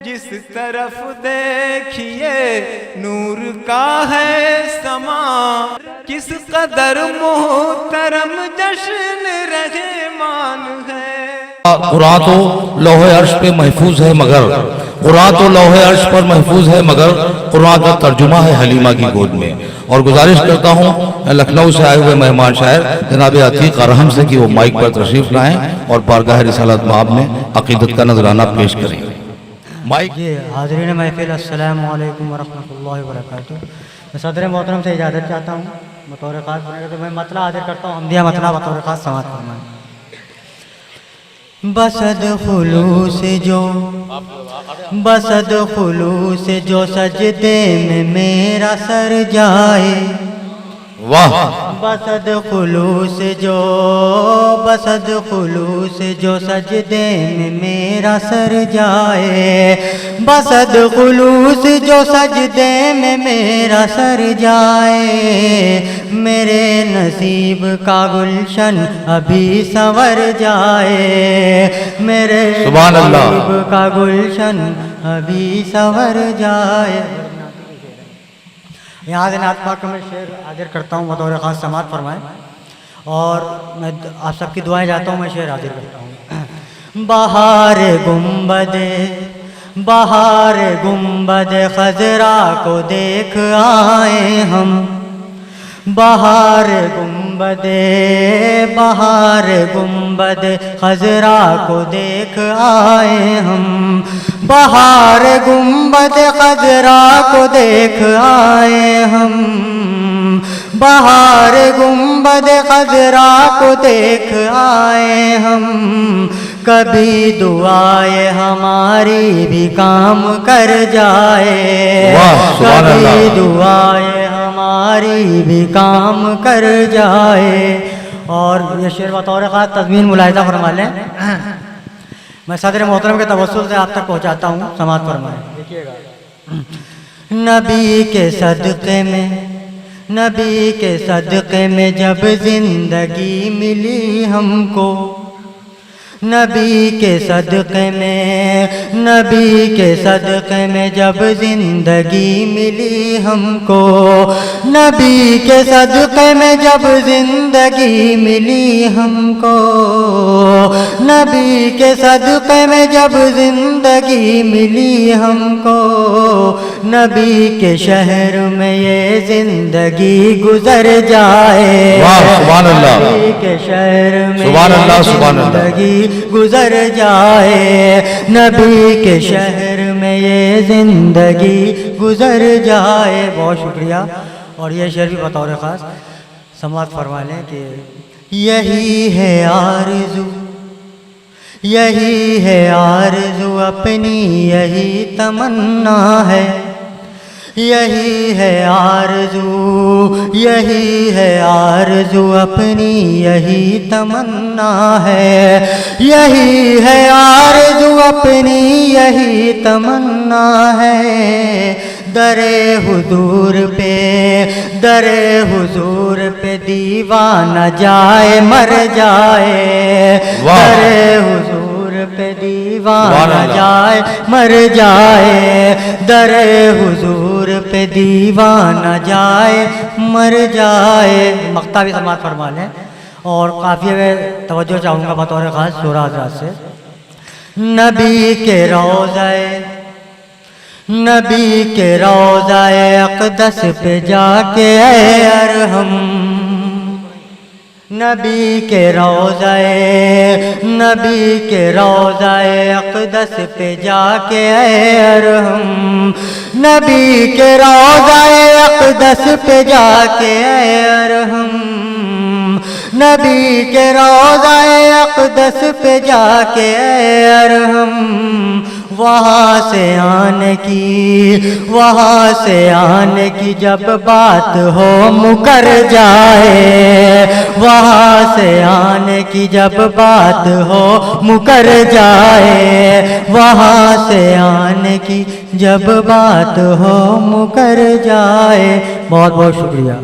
جس طرف دیکھیے نور کا ہے سما، کس قدر محترم جشن رحمان ہے۔ قرآن تو لوح عرش پہ محفوظ ہے مگر قرآن تو لوح عرش پر محفوظ ہے مگر قرآن کا ترجمہ ہے حلیمہ کی گود میں۔ اور گزارش کرتا ہوں لکھنؤ سے آئے ہوئے مہمان شاعر جناب عتیق ارحم سے کہ وہ مائک پر تشریف لائیں اور بارگاہ رسالت مآب میں عقیدت کا نذرانہ پیش کریں۔ مائک جی حاضرین محفل السلام علیکم ورحمۃ اللہ وبرکاتہ۔ میں صدر محترم سے اجازت چاہتا ہوں بطور خاص تو میں مطلع حاضر کرتا ہوں، حمدیہ مطلع بطور خاص سماعت فرمائیں۔ بسد خلوص جو سجدے میں میرا سر جائے، واہ، بسد خلوص جو سجدے میں میرا سر جائے، بسد خلوص جو سجدے میں میرا سر جائے، میرے نصیب کا گلشن ابھی سنور جائے، میرے سبحان اللہ، نصیب کا گلشن ابھی سنور جائے۔ یہاں سے نعت پاک میں شعر حاضر کرتا ہوں بطور خاص سماعت فرمائیں، اور میں آپ سب کی دعائیں چاہتا ہوں، میں شعر حاضر کرتا ہوں۔ بہار گنبد خضرا کو دیکھ آئے ہم، بہار گنبد خضرا کو دیکھ آئے ہم، بہار گنبد خضرا کو دیکھ آئے ہم، بہار گنبد خضرا کو دیکھ آئے ہم، کبھی دعائیں ہماری بھی کام کر جائے، کبھی دعائیں ہماری بھی کام کر جائے۔ اور یہ شعر بطور خاص تضمین ملاحظہ فرما لیں، میں صدر محترم کے توسل سے آپ تک پہنچاتا ہوں، سماعت فرمائیں۔ دیکھیے گا، نبی کے صدقے میں جب زندگی ملی ہم کو، نبی کے صدقے میں جب زندگی ملی ہم کو، نبی کے صدقے میں جب زندگی ملی ہم کو، نبی کے صدقے میں جب زندگی ملی ہم کو، نبی کے شہر میں یہ زندگی گزر جائے، نبی کے شہر میں یہ زندگی گزر جائے، نبی کے شہر میں یہ زندگی گزر جائے۔ بہت شکریہ۔ اور یہ شعر بھی بطور خاص سماعت فرما لیں کہ یہی ہے آرزو اپنی، یہی تمنا ہے، یہی ہے آرزو اپنی، یہی تمنا ہے، یہی ہے آرزو اپنی، یہی تمنا ہے، در حضور پہ دیوانہ جائے مر جائے، در حضور پہ دیوانہ جائے مر جائے، در حضور پہ دیوانہ جائے مر جائے۔ مقطع بھی سماعت فرما لیں، اور قافیے میں توجہ چاہوں گا بطور خاص شعراء حضرات سے۔ نبی کے روضہ اقدس پہ جا کے اے ارحم، نبی کے روضہ اقدس پہ جا کے اے ارحم، نبی کے روضہ اقدس پہ جا کے اے ارحم، نبی کے روضہ اقدس پہ جا کے اے ارحم، وہاں سے آنے کی جب بات ہو مکر جائے، وہاں سے آنے کی جب بات ہو مکر جائے، وہاں سے آنے کی جب بات ہو مکر جائے۔ بہت بہت شکریہ۔